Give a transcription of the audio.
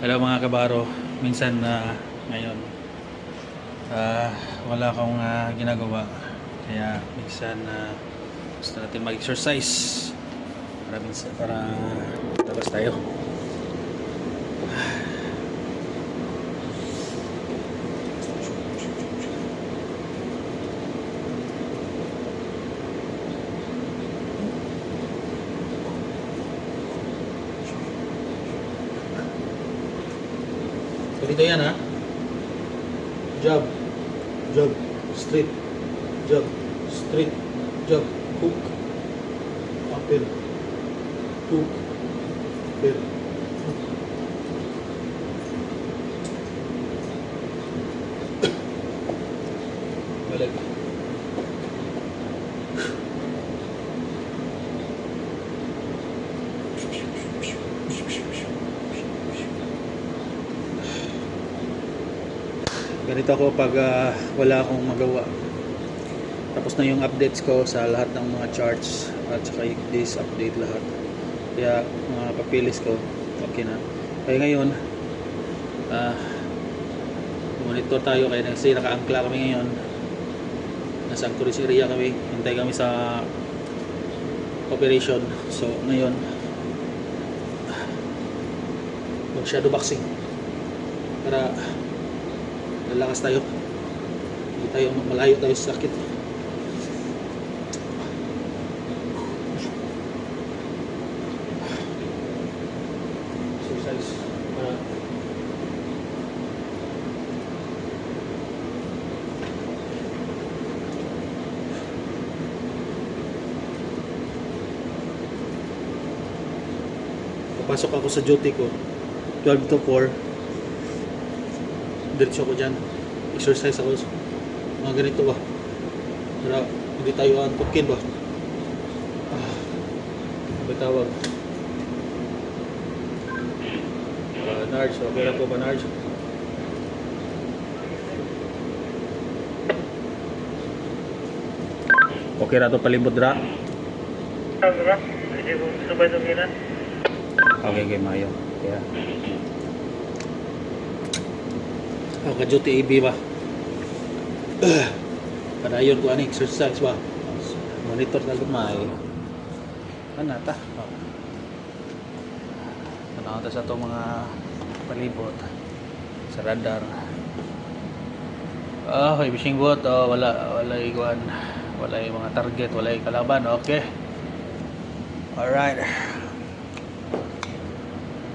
Hello mga kabaro, minsan ngayon wala akong ginagawa, kaya minsan gusto natin mag-exercise para labas tayo. So dito yan jab, jab, straight, jab, straight, jab, hook, upper, hook, upper, balik. Ganito ako pag wala akong magawa. Tapos na yung updates ko sa lahat ng mga charts at saka yung this update lahat. Kaya mga papilis ko okay na. Kaya ngayon monitor tayo, kaya naka-angkla kami ngayon. Nasa Anchorage area kami. Hintay kami sa operation. So ngayon mag shadow boxing para lalakas tayo, hindi tayo malayo tayo sa sakit. Exercise para papasok ako sa duty ko 12 to 4. Diretso ko dyan, exercise ako, mga ganito ba para hindi tayo antukin ba. Bitawag Narj, okay lang po ba Narj? Okay na ito palibot dra? Hindi mo sabay tuminan. Okay, mayo. Kaya ka-duty AB ba? Padayon ko ani exercise ba? Monitor na lumay. Ano ta? Tanaw ta sa itong mga palibot sa radar. Okay, fishing boat. Wala iguan. Wala yung mga target, wala yung kalaban. Okay. Alright.